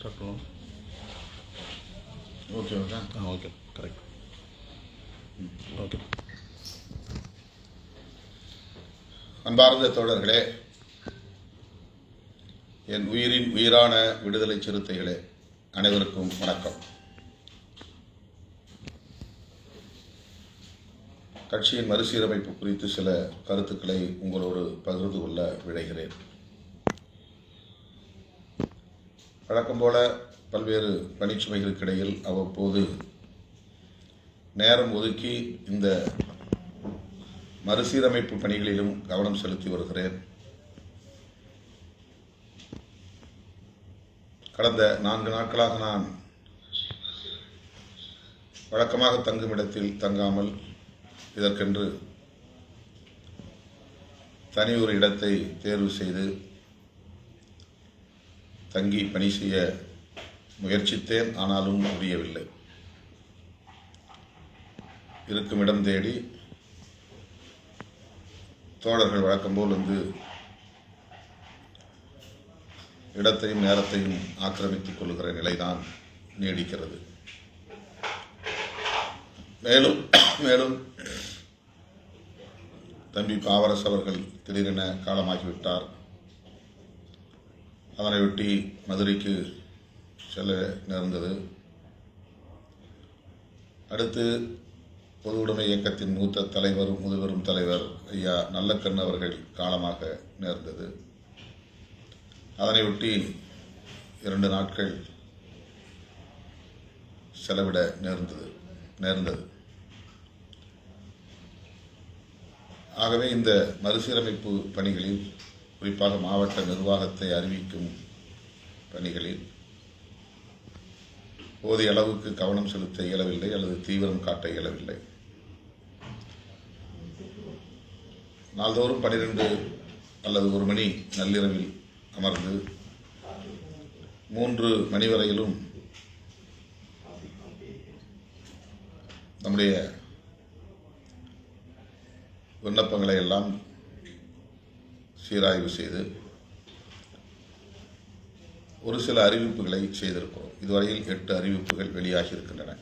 Start பண்ணலாம். Okay okay okay correct. Okay. அன்பார்ந்த தோழர்களே, என் உயிரின் உயிரான விடுதலை சிறுத்தைகளே, அனைவருக்கும் வணக்கம். கட்சியின் மறுசீரமைப்பு குறித்து சில கருத்துக்களை உங்களோடு பகிர்ந்து கொள்ள விழைகிறேன். வழக்கம் போல பல்வேறு பணிச்சுமைகளுக்கு இடையில் அவ்வப்போது நேரம் ஒதுக்கி இந்த மறுசீரமைப்பு பணிகளிலும் கவனம் செலுத்தி வருகிறேன். கடந்த 4 நாட்களாக நான் வழக்கமாக தங்கும் இடத்தில் தங்காமல் இதற்கென்று தனி ஒரு இடத்தை தேர்வு செய்து தங்கி பணி செய்ய முயற்சித்தேன். ஆனாலும் முடியவில்லை. இருக்கும் இடம் தேடி தோழர்கள் வழக்கம்போல் இடத்தையும் நேரத்தையும் ஆக்கிரமித்துக் கொள்கிற நிலைதான் நீடிக்கிறது. மேலும் தம்பி பாவரசு அவர்கள் திடீரென காலமாகிவிட்டார். அதனையொட்டி மதுரைக்கு செல்ல நேர்ந்தது. அடுத்து பொது உடைமை இயக்கத்தின் மூத்த தலைவரும் முதுபெரும் தலைவர் ஐயா நல்லக்கண்ணு அவர்கள் காலமாக நேர்ந்தது. அதனையொட்டி 2 நாட்கள் செலவிட நேர்ந்தது. ஆகவே இந்த மறுசீரமைப்பு பணிகளில், குறிப்பாக மாவட்ட நிர்வாகத்தை அறிவிக்கும் பணிகளில் போதிய அளவுக்கு கவனம் செலுத்த இயலவில்லை அல்லது தீவிரம் காட்ட இயலவில்லை. நாள்தோறும் 12 அல்லது 1 மணி நள்ளிரவில் அமர்ந்து 3 மணி வரையிலும் நம்முடைய விண்ணப்பங்களை எல்லாம் சீராய்வு செய்து ஒரு சில அறிவிப்புகளை செய்திருக்கிறோம். இதுவரையில் 8 அறிவிப்புகள் வெளியாகி இருக்கின்றன.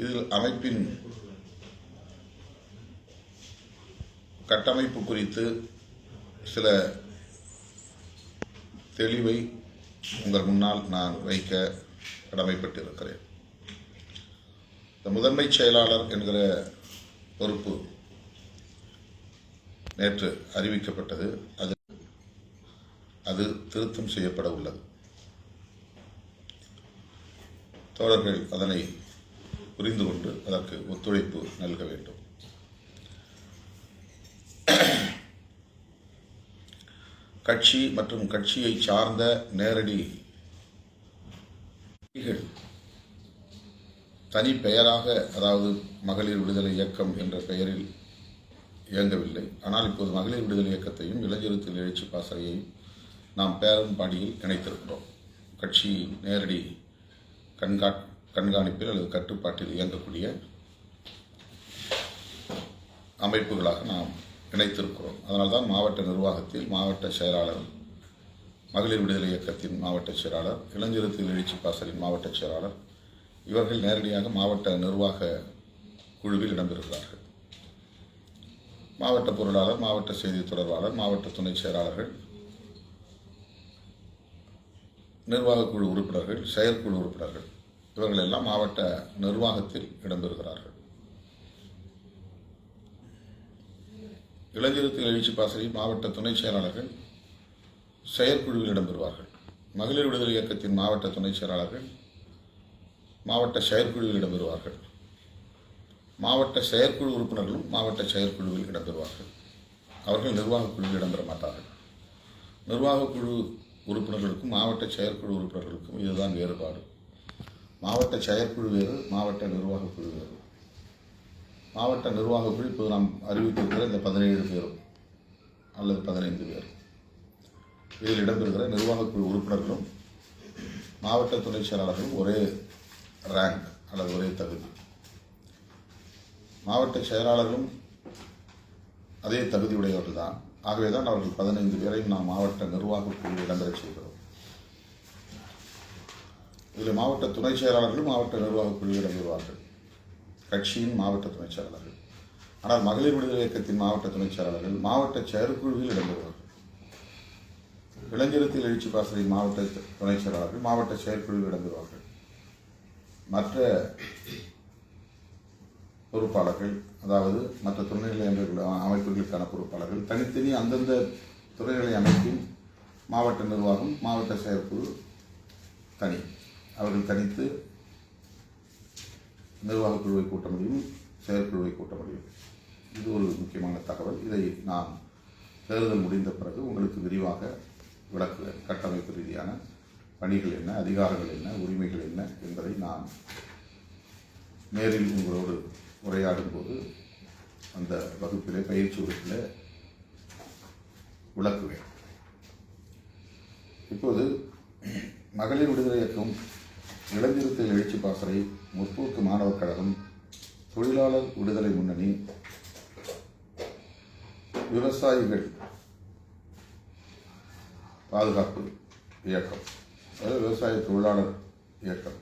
இதில் அமைப்பின் கட்டமைப்பு குறித்து சில தெளிவை உங்கள் முன்னால் நான் வைக்க கடமைப்பட்டிருக்கிறேன். இந்த முதன்மை செயலாளர் என்கிற பொறுப்பு நேற்று அறிவிக்கப்பட்டது. அது திருத்தம் செய்யப்பட உள்ளது. தோழர்கள் அதனை புரிந்து கொண்டு அதற்கு ஒத்துழைப்பு நல்க வேண்டும். கட்சி மற்றும் கட்சியை சார்ந்த நேரடி தனி பெயராக, அதாவது மகளிர் விடுதலை இயக்கம் என்ற பெயரில் இயங்கவில்லை. ஆனால் இப்போது மகளிர் விடுதலை இயக்கத்தையும் இளைஞர் எழுச்சி பாசறையையும் நாம் பேரம்பாடியில் இணைத்திருக்கிறோம். கட்சி நேரடி கண்காணிப்பில் அல்லது கட்டுப்பாட்டில் இயங்கக்கூடிய அமைப்புகளாக நாம் இணைத்திருக்கிறோம். அதனால்தான் மாவட்ட நிர்வாகத்தில் மாவட்ட செயலாளர், மகளிர் விடுதலை இயக்கத்தின் மாவட்ட செயலாளர், இளைஞர் எழுச்சி பாசறையின் மாவட்ட செயலாளர் இவர்கள் நேரடியாக மாவட்ட நிர்வாக குழுவில் இடம்பெறுகிறார்கள். மாவட்ட பொருளாளர், மாவட்ட செய்தி தொடர்பாளர், மாவட்ட துணை செயலாளர்கள், நிர்வாக குழு உறுப்பினர்கள், செயற்குழு உறுப்பினர்கள் இவர்கள் எல்லாம் மாவட்ட நிர்வாகத்தில் இடம்பெறுகிறார்கள். இளைஞர் எழுச்சி பாசறையில் மாவட்ட துணை செயலாளர்கள் செயற்குழுவில் இடம்பெறுவார்கள். மகளிர் விடுதலை இயக்கத்தின் மாவட்ட துணை செயலாளர்கள் மாவட்ட செயற்குழுவில் இடம்பெறுவார்கள். மாவட்ட செயற்குழு உறுப்பினர்களும் மாவட்ட செயற்குழுவில் இடம்பெறுவார்கள். அவர்கள் நிர்வாக குழுவில் இடம்பெற மாட்டார்கள். நிர்வாக குழு உறுப்பினர்களுக்கும் மாவட்ட செயற்குழு உறுப்பினர்களுக்கும் இதுதான் வேறுபாடு. மாவட்ட செயற்குழு வேறு, மாவட்ட நிர்வாக குழு வேறு. மாவட்ட நிர்வாக குழு இப்போது நாம் அறிவித்திருக்கிற இந்த 17 பேரும் அல்லது 15 பேர், இதில் இடம்பெறுகிற நிர்வாக குழு உறுப்பினர்களும் மாவட்ட துணை செயலாளர்களும் ஒரே ரேங்க் அல்லது ஒரே தகுதி. மாவட்ட செயலாளர்களும் அதே தகுதியுடையவர்கள் தான். ஆகவே தான் அவர்கள் 15 பேரையும் நாம் மாவட்ட நிர்வாக குழு இடம்பெறச் செய்கிறோம். இதில் மாவட்ட துணை செயலாளர்களும் மாவட்ட நிர்வாக குழு இடம்பெறுவார்கள், கட்சியின் மாவட்ட துணை செயலாளர்கள். ஆனால் மகளிர் விடுதலை இயக்கத்தின் மாவட்ட துணை செயலாளர்கள் மாவட்ட செயற்குழுவில் இடம்பெறுவார்கள். இளைஞரத்தில் எழுச்சி பாசறையின் மாவட்ட துணை செயலாளர்கள் மாவட்ட செயற்குழுவில் இடம்பெறுவார்கள். மற்ற பொறுப்பாளர்கள், அதாவது மற்ற துணைநிலை அமைப்புகளுக்கான பொறுப்பாளர்கள் தனித்தனி அந்தந்த துறைநிலை அமைப்பின் மாவட்ட நிர்வாகம், மாவட்ட செயற்குழு தனி, அவர்கள் தனித்து நிர்வாக குழுவை கூட்ட முடியும், செயற்குழுவை கூட்ட முடியும். இது ஒரு முக்கியமான தகவல். இதை நான் தேர்தல் முடிந்த பிறகு உங்களுக்கு விரிவாக விளக்குவேன். கட்டமைப்பு ரீதியான பணிகள் என்ன, அதிகாரங்கள் என்ன, உரிமைகள் என்ன என்பதை நான் நேரில் உங்களோடு உரையாடும் போது அந்த வகுப்பிலே, பயிற்சி வகுப்பிலே விளக்குவேன். இப்போது மகளிர் விடுதலை இயக்கம், இளைஞரத்தில் எழுச்சி பாசறை, முற்போக்கு மாணவர் கழகம், தொழிலாளர் விடுதலை முன்னணி, விவசாயிகள் பாதுகாப்பு இயக்கம், அதாவது விவசாய தொழிலாளர் இயக்கம்,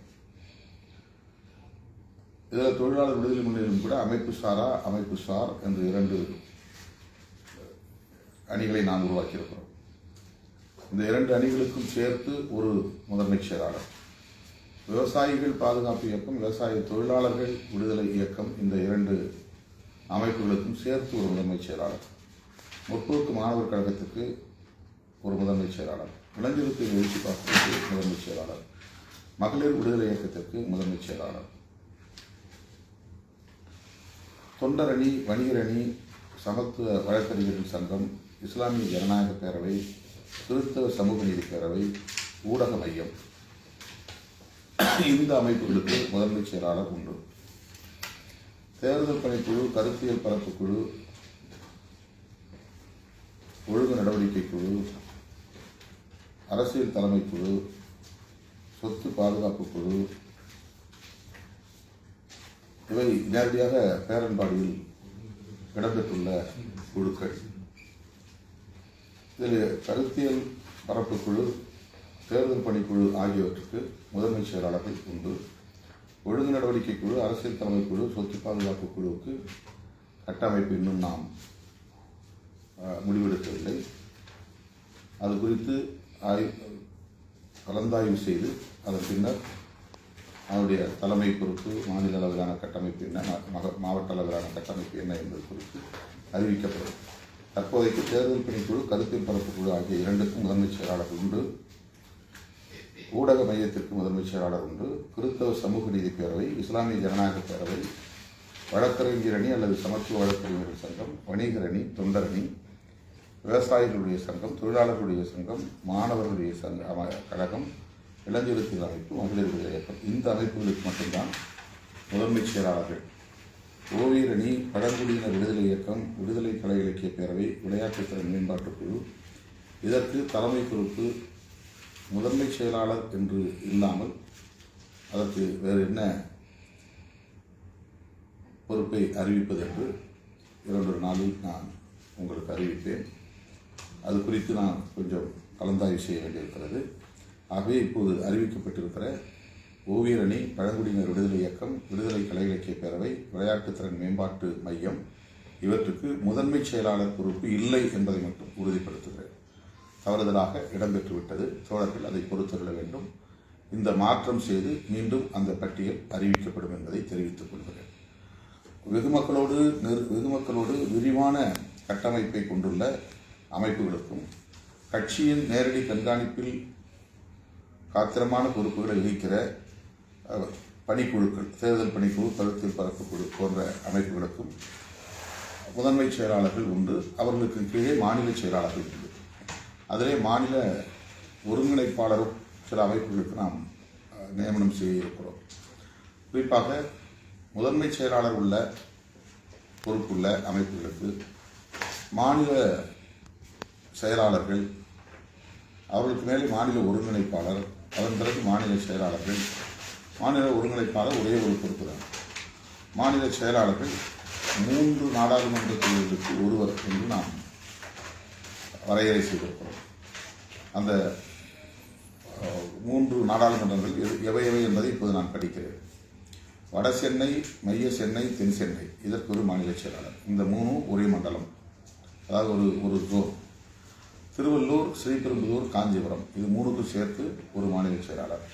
இதில் தொழிலாளர் விடுதலை முன்னணியிலும் கூட அமைப்பு சாரா, அமைப்பு சார் என்று 2 அணிகளை நாம் உருவாக்கியிருக்கிறோம். இந்த 2 அணிகளுக்கும் சேர்த்து ஒரு முதன்மை செயலாளர். விவசாயிகள் பாதுகாப்பு இயக்கம், விவசாய தொழிலாளர்கள் விடுதலை இயக்கம், இந்த 2 அமைப்புகளுக்கும் சேர்த்து ஒரு முதன்மை செயலாளர். முற்போக்கு மாணவர் கழகத்துக்கு ஒரு முதன்மை செயலாளர், இளைஞரத்தில் எழுச்சி பாசறைக்கு முதன்மை செயலாளர், மகளிர் விடுதலை இயக்கத்திற்கு முதன்மை செயலாளர், தொண்டரணி, வணிகரணி, சமத்துவ வழக்கறிஞர்கள் சங்கம், இஸ்லாமிய ஜனநாயக பேரவை, கிறிஸ்தவ சமூக நீதி பேரவை, ஊடக மையம், இந்த அமைப்புகளுக்கு முதன்மை செயலாளர் உண்டு. தேர்தல் பணிக்குழு, கருத்தியல் பரப்பு குழு, ஒழுங்கு நடவடிக்கை குழு, அரசியல் தலைமை குழு, சொத்து பாதுகாப்பு குழு, இவை நேரடியாக பேரன்பாடியில் இடம்பெற்றுள்ள குழுக்கள். இதில் கருத்தியல் பரப்பு குழு, தேர்தல் பணிக்குழு ஆகியவற்றுக்கு முதன்மை செயலாளர்கள் உண்டு. ஒழுங்கு நடவடிக்கை குழு, அரசியல் தலைமை குழு, சொத்து பாதுகாப்பு குழுவுக்கு கட்டமைப்பு இன்னும் நாம் முடிவெடுக்கவில்லை. அது குறித்து கலந்தாய்வு செய்து அதன் பின்னர் அதனுடைய தலைமை பொறுப்பு, மாநில அளவிலான கட்டமைப்பு என்ன, மாவட்ட அளவிலான கட்டமைப்பு என்ன என்பது குறித்து அறிவிக்கப்படும். தற்போதைக்கு தேர்தல் பணிக்குழு, கருத்தியல் பரப்பு குழு ஆகிய 2க்கும் முதன்மை செயலாளர் உண்டு. ஊடக மையத்திற்கு முதன்மை செயலாளர் உண்டு. கிறிஸ்தவ சமூக நீதி பேரவை, இஸ்லாமிய ஜனநாயக பேரவை, வழக்கறிஞர் அணி அல்லது சமத்துவ வழக்கறிஞர்கள் சங்கம், வணிகரணி, தொண்டரணி, விவசாயிகளுடைய சங்கம், தொழிலாளர்களுடைய சங்கம், மாணவர்களுடைய கழகம், இளைஞரத்தில் அமைப்பு, மகளிர் விடுதலை இயக்கம், இந்த அமைப்புகளுக்கு மட்டும்தான் முதன்மை செயலாளர்கள். ஓவியரணி, பழங்குடியினர் விடுதலை இயக்கம், விடுதலை கலை இலக்கிய பேரவை, விளையாட்டுத் திறன் மேம்பாட்டுக் குழு, இதற்கு தலைமை பொறுப்பு முதன்மை செயலாளர் என்று இல்லாமல் அதற்கு வேறு என்ன பொறுப்பை அறிவிப்பது என்று 2 நாளில் நான் உங்களுக்கு அறிவிப்பேன். அது குறித்து நான் கொஞ்சம் கலந்தாய்வு செய்ய வேண்டியிருக்கிறது. ஆகவே இப்போது அறிவிக்கப்பட்டிருக்கிற ஓவியரணி, பழங்குடியினர் விடுதலை இயக்கம், விடுதலை கலை இலக்கிய பேரவை, விளையாட்டுத் திறன் மேம்பாட்டு மையம், இவற்றுக்கு முதன்மை செயலாளர் பொறுப்பு இல்லை என்பதை மட்டும் உறுதிப்படுத்துகிறேன். தவறுதலாக இடம்பெற்றுவிட்டது. தோழர்கள் அதை பொறுத்துள்ள வேண்டும். இந்த மாற்றம் செய்து மீண்டும் அந்த பட்டியல் அறிவிக்கப்படும் என்பதை தெரிவித்துக் கொள்கிறேன். வெகுமக்களோடு விரிவான கட்டமைப்பை கொண்டுள்ள அமைப்புகளுக்கும் கட்சியின் நேரடி கண்காணிப்பில் காத்திரமான பொறுப்புகளை வகிக்கிற பணிக்குழுக்கள், தேர்தல் பணிக்குழு, கருத்தியல் பரப்பு குழு போன்ற அமைப்புகளுக்கும் முதன்மை செயலாளர்கள் உண்டு. அவர்களுக்கு கீழே மாநில செயலாளர்கள் உண்டு. அதிலே மாநில ஒருங்கிணைப்பாளரும் சில அமைப்புகளுக்கு நாம் நியமனம் செய்ய இருக்கிறோம். குறிப்பாக முதன்மை செயலாளர் உள்ள பொறுப்புள்ள அமைப்புகளுக்கு மாநில செயலாளர்கள், அவர்களுக்கு மேலே மாநில ஒருங்கிணைப்பாளர், அதன் பிறகு மாநில செயலாளர்கள். மாநில ஒருங்கிணைப்பாளர் ஒரே ஒரு பொறுப்பு தான். மாநில செயலாளர்கள் 3 நாடாளுமன்ற தொகுதிகளுக்கு ஒருவர் என்று நாம் வரையறை செய்திருக்கிறோம். அந்த 3 நாடாளுமன்றங்கள் எவை எவை என்பதை இப்போது நான் படிக்கிறேன். வட சென்னை, மைய சென்னை, தென் சென்னை, இதற்கு ஒரு மாநில செயலாளர். இந்த 3 ஒரே மண்டலம், அதாவது ஒரு ஜோன். திருவள்ளூர், ஸ்ரீபெரும்புதூர், காஞ்சிபுரம், இது 3க்கும் சேர்த்து ஒரு மாநில செயலாளர்.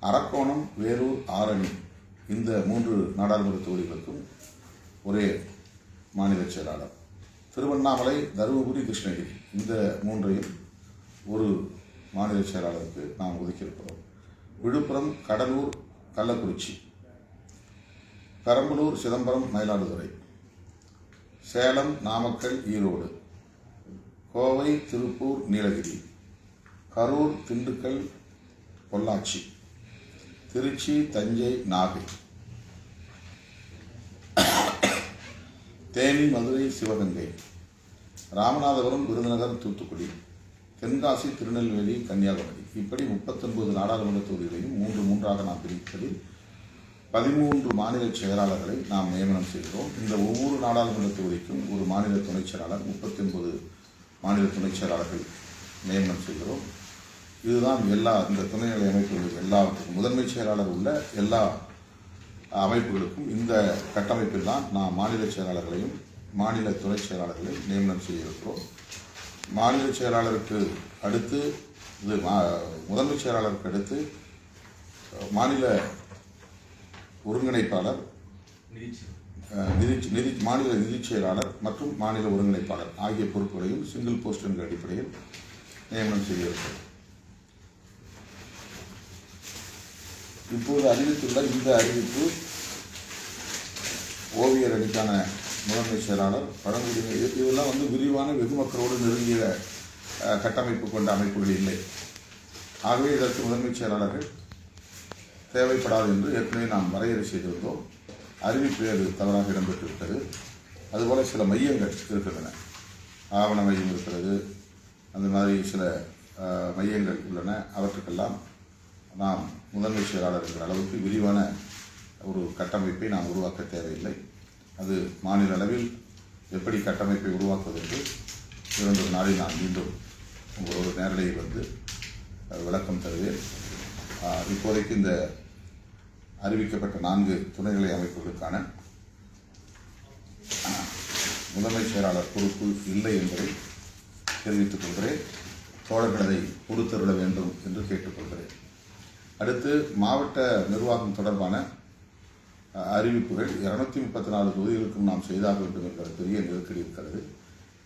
அரக்கோணம், வேலூர், ஆரணி, இந்த 3 நாடாளுமன்ற தொகுதிகளுக்கும் ஒரே மாநில செயலாளர். திருவண்ணாமலை, தருமபுரி, கிருஷ்ணகிரி, இந்த 3ஐயும் ஒரு மாநில செயலாளருக்கு நாம் ஒதுக்கியிருக்கிறோம். விழுப்புரம், கடலூர், கள்ளக்குறிச்சி, பெரம்பலூர், சிதம்பரம், மயிலாடுதுறை, சேலம், நாமக்கல், ஈரோடு, கோவை, திருப்பூர், நீலகிரி, கரூர், திண்டுக்கல், பொள்ளாச்சி, திருச்சி, தஞ்சை, நாகை, தேனி, மதுரை, சிவகங்கை, ராமநாதபுரம், விருதுநகர், தூத்துக்குடி, தென்காசி, திருநெல்வேலி, கன்னியாகுமரி, இப்படி 39 நாடாளுமன்ற தொகுதிகளையும் 3 நாம் பிரிப்பதில் 13 மாநில செயலாளர்களை நாம் நியமனம் செய்கிறோம். இந்த ஒவ்வொரு நாடாளுமன்ற தொகுதிக்கும் ஒரு மாநில துணைச் செயலாளர், 39 மாநில துணைச் செயலாளர்கள் நியமனம் செய்கிறோம். இதுதான் இந்த துணைநிலை அமைப்புகளுக்கு எல்லாவற்றுக்கும் முதன்மைச் செயலாளர் உள்ள எல்லா அமைப்புகளுக்கும் இந்த கட்டமைப்பில் தான் நாம் மாநில செயலாளர்களையும் மாநில துணைச் செயலாளர்களையும் நியமனம் செய்ய இருக்கிறோம். மாநில செயலாளருக்கு அடுத்து முதன்மைச் செயலாளருக்கு அடுத்து மாநில ஒருங்கிணைப்பாளர், மாநில நிதிச் செயலாளர் மற்றும் மாநில ஒருங்கிணைப்பாளர் ஆகிய பொறுப்புகளையும் சிங்கிள் போஸ்ட் என்ற அடிப்படையில் நியமனம் செய்ய இருக்கிறோம். இப்போது அறிவித்துள்ள இந்த அறிவிப்பு ஓவியர் அணிக்கான முதன்மை செயலாளர், பழங்குடியினர், இதெல்லாம் விரிவான வெகுமக்களோடு நெருங்கிய கட்டமைப்பு கொண்ட அமைப்புகள் இல்லை. ஆகவே இதற்கு முதன்மைச் செயலாளர்கள் தேவைப்படாது என்று ஏற்கனவே நாம் வரையறை செய்திருந்தோம். அறிவிப்பு அது தவறாக இடம்பெற்றிருக்கிறது. அதுபோல் சில மையங்கள் இருக்கின்றன, ஆவண மையம் இருக்கிறது, அந்த மாதிரி சில மையங்கள் உள்ளன. அவற்றுக்கெல்லாம் நாம் முதன்மை செயலாளர் என்கிற அளவுக்கு விரிவான ஒரு கட்டமைப்பை நாம் உருவாக்க தேவையில்லை. அது மாநில அளவில் எப்படி கட்டமைப்பை உருவாக்குவது என்று 2 நாளில் நான் மீண்டும் உங்களோட நேரடியில் விளக்கம் தருவேன். இப்போதைக்கு இந்த அறிவிக்கப்பட்ட 4 துணைநிலை அமைப்புகளுக்கான முதன்மை செயலாளர் பொறுப்பு இல்லை என்பதை தெரிவித்துக் கொள்கிறேன். தோழர்கள் அதை பொறுத்தருள வேண்டும் என்று கேட்டுக்கொள்கிறேன். அடுத்து மாவட்ட நிர்வாகம் தொடர்பான அறிவிப்புகள் 234 தொகுதிகளுக்கும் நாம் செய்தாக வேண்டும் என்கிற பெரிய நெருக்கடி இருக்கிறது.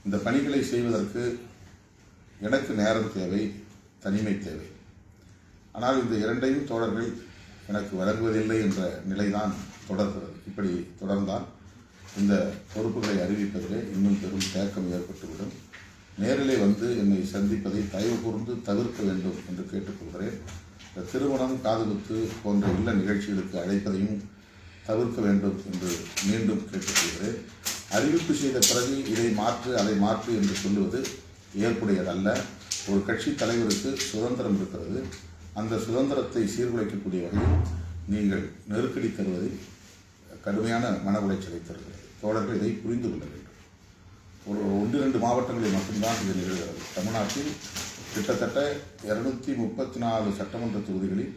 இந்த பணிகளை செய்வதற்கு எனக்கு நேரம் தேவை, தனிமை தேவை. ஆனால் இந்த 2ஐயும் தோழர்கள் எனக்கு வழங்குவதில்லை என்ற நிலைதான் தொடர்கிறது. இப்படி தொடர்ந்தால் இந்த பொறுப்புகளை அறிவிப்பதிலே இன்னும் பெரும் தேக்கம் ஏற்பட்டுவிடும். நேரிலே என்னை சந்திப்பதை தயவு கூர்ந்து தவிர்க்க வேண்டும் என்று கேட்டுக்கொள்கிறேன். திருமணம், காதுகுத்து போன்ற இல்ல நிகழ்ச்சிகளுக்கு அழைப்பதையும் தவிர்க்க வேண்டும் என்று மீண்டும் கேட்டுக்கொள்கிறேன். அறிவிப்பு செய்த பிறகு இதை மாற்று, அதை மாற்று என்று சொல்லுவது ஏற்புடையதல்ல. ஒரு கட்சி தலைவருக்கு சுதந்திரம் இருக்கிறது. அந்த சுதந்திரத்தை சீர்குலைக்கக்கூடிய வகையில் நீங்கள் நெருக்கடி தருவதை கடுமையான மன உளைச்சலை தருகிறது. தோழர்கள் இதை புரிந்து கொள்ள வேண்டும். ஒரு 1-2 மாவட்டங்களில் மட்டும்தான் இது நிகழ்கிறது. தமிழ்நாட்டில் கிட்டத்தட்ட 234 சட்டமன்ற தொகுதிகளில்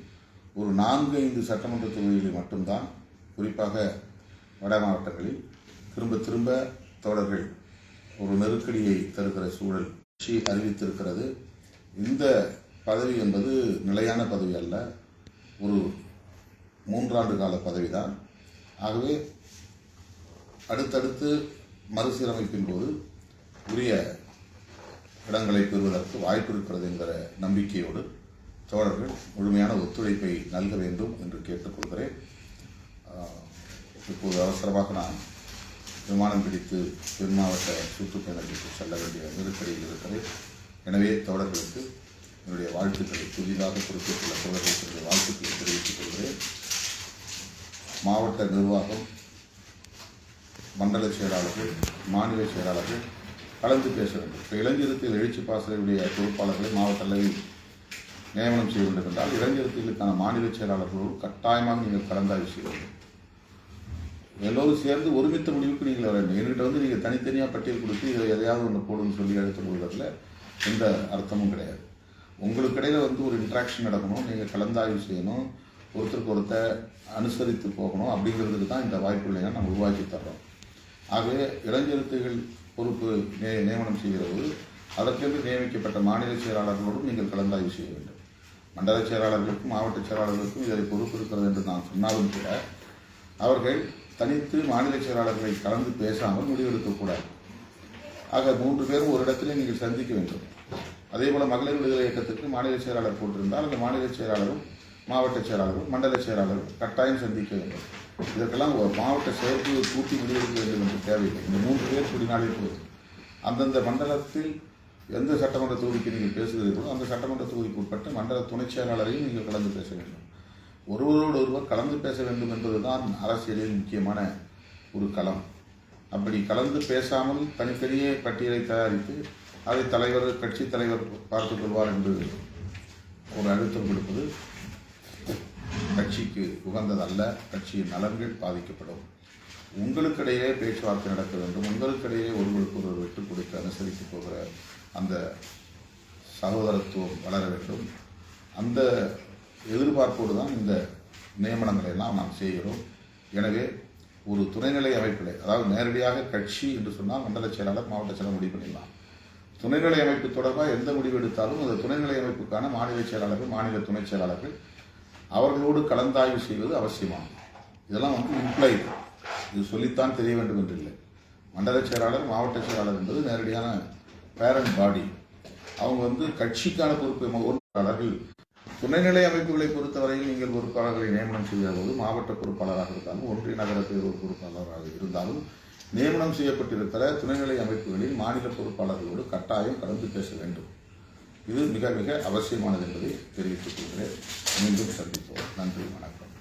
ஒரு 4-5 சட்டமன்ற தொகுதிகளில் மட்டும்தான், குறிப்பாக வட மாவட்டங்களில் திரும்ப தோழர்கள் ஒரு நெருக்கடியை தருகிற சூழல் அறிவித்திருக்கிறது. இந்த பதவி என்பது நிலையான பதவி அல்ல, ஒரு 3 ஆண்டு கால பதவிதான். ஆகவே அடுத்தடுத்து மறுசீரமைப்பின் போது உரிய இடங்களை பெறுவதற்கு வாய்ப்பு இருக்கிறது என்கிற நம்பிக்கையோடு தோழர்கள் முழுமையான ஒத்துழைப்பை நல்க வேண்டும் என்று கேட்டுக்கொள்கிறேன். இப்போது அவசரமாக நான் விமானம் பிடித்து தென் மாவட்ட சுற்றுப்பயணத்திற்கு செல்ல வேண்டிய நெருக்கடியில் இருக்கிறேன். எனவே தோழர்களுக்கு என்னுடைய வாழ்த்துக்களை, புதிதாக பொறுப்பேற்றுள்ள தோழர்களுக்கு என்னுடைய வாழ்த்துக்களை தெரிவித்துக் கொள்கிறேன். மாவட்ட நிர்வாகம், மண்டல செயலாளர்கள், மாநில செயலாளர்கள் கலந்து பேச வேண்டும். இப்போ இளைஞருக்கு எழுச்சி பாசறையுடைய பொறுப்பாளர்களை மாவட்ட அளவில் நியமனம் செய்ய வேண்டும் என்றால் இளைஞர்களுக்கான மாநில செயலாளர்களோடு கட்டாயமாக நீங்கள் கலந்தாய்வு செய்ய வேண்டும். எல்லோரும் சேர்ந்து ஒருமித்த முடிவுக்கு நீங்கள் வர வேண்டும். என்கிட்ட வந்து நீங்கள் தனித்தனியாக பட்டியல் கொடுத்து இதை எதையாவது ஒன்று போடுன்னு சொல்லி எடுத்து கொள்வதில் எந்த அர்த்தமும் கிடையாது. உங்களுக்கு இடையில் வந்து ஒரு இன்ட்ராக்ஷன் நடக்கணும், நீங்கள் கலந்தாய்வு செய்யணும், ஒருத்தருக்கு ஒருத்தர் அனுசரித்து போகணும். அப்படிங்கிறதுக்கு தான் இந்த வாய்ப்புகளை நம்ம உருவாக்கி தர்றோம். ஆகவே இளஞ்செழுத்துகள் பொறுப்பு நியமனம் செய்கிறது. அதற்கென்று நியமிக்கப்பட்ட மாநில செயலாளர்களோடும் நீங்கள் கலந்தாய்வு செய்ய வேண்டும். மண்டல செயலாளர்களுக்கும் மாவட்ட செயலாளர்களுக்கும் இதில் பொறுப்பு இருக்கிறது என்று நான் சொன்னாலும் கூட அவர்கள் தனித்து மாநில செயலாளர்களை கலந்து பேசாமல் முடிவெடுக்கக்கூடாது. ஆக 3 பேரும் ஒரு இடத்திலே நீங்கள் சந்திக்க வேண்டும். அதேபோல் மகளிர் விடுதலை இயக்கத்திற்கு மாநில செயலாளர் போட்டிருந்தால் அந்த மாநில செயலாளரும் மாவட்ட செயலாளரும் மண்டல செயலாளரும் கட்டாயம் சந்திக்க வேண்டும். இதற்கெல்லாம் ஒரு மாவட்ட செயற்குழு கூட்டி முடிவெடுக்க வேண்டும் என்று தேவையில்லை. இந்த 3 பேர் கூடினாலே போதும். அந்தந்த மண்டலத்தில் எந்த சட்டமன்ற தொகுதிக்கு நீங்கள் பேசுகிறீர்களோ அந்த சட்டமன்ற தொகுதிக்கு உட்பட்ட மண்டல துணை செயலாளரையும் நீங்கள் கலந்து பேச வேண்டும். ஒருவரோடு ஒருவர் கலந்து பேச வேண்டும் என்பதுதான் அரசியலில் முக்கியமான ஒரு களம். அப்படி கலந்து பேசாமல் தனித்தனியே பட்டியலை தயாரித்து அதை தலைவர் கட்சி தலைவர் பார்த்துக் கொள்வார் என்று ஒரு அழுத்தம் கொடுப்பது கட்சிக்கு உகந்ததல்ல. கட்சியின் நலன்கள் பாதிக்கப்படும். உங்களுக்கிடையே பேச்சுவார்த்தை நடக்க வேண்டும். உங்களுக்கிடையே ஒருவருக்கு ஒருவர் விட்டுக் கொடுத்து அனுசரித்து போகிற அந்த சகோதரத்துவம் வளர வேண்டும். அந்த எதிர்பார்ப்போடு தான் இந்த நியமனங்களை எல்லாம் நாம் செய்கிறோம். எனவே ஒரு துணைநிலை அமைப்பிலே, அதாவது நேரடியாக கட்சி என்று சொன்னால் மண்டல செயலாளர் மாவட்ட செயலாளர் முடிவு பண்ணிடலாம். துணைநிலை அமைப்பு தொடர்பாக எந்த முடிவு எடுத்தாலும் அந்த துணைநிலை அமைப்புக்கான மாநில செயலாளர்கள் மாநில துணை செயலாளர்கள் அவர்களோடு கலந்தாய்வு செய்வது அவசியமாகும். இதெல்லாம் வந்து இம்ப்ளைடு, இது சொல்லித்தான் தெரிய வேண்டும் என்று இல்லை. மண்டல செயலாளர் மாவட்ட செயலாளர் என்பது நேரடியான பேரண்ட் பாடி. அவங்க வந்து கட்சிக்கான பொறுப்பாளர்கள். துணைநிலை அமைப்புகளை பொறுத்தவரையில் நீங்கள் பொறுப்பாளர்களை நியமனம் செய்யாத போது மாவட்ட பொறுப்பாளராக இருந்தாலும் ஒன்றிய நகரத்தில் ஒரு பொறுப்பாளராக இருந்தாலும் நியமனம் செய்யப்பட்டிருக்கிற துணைநிலை அமைப்புகளில் மாநில பொறுப்பாளர்களோடு கட்டாயம் கலந்து பேச வேண்டும். இது மிக மிக அவசியமானது என்பதை தெரிவித்துக் கொள்கிறேன். மீண்டும் சந்திப்போம். நன்றி, வணக்கம்.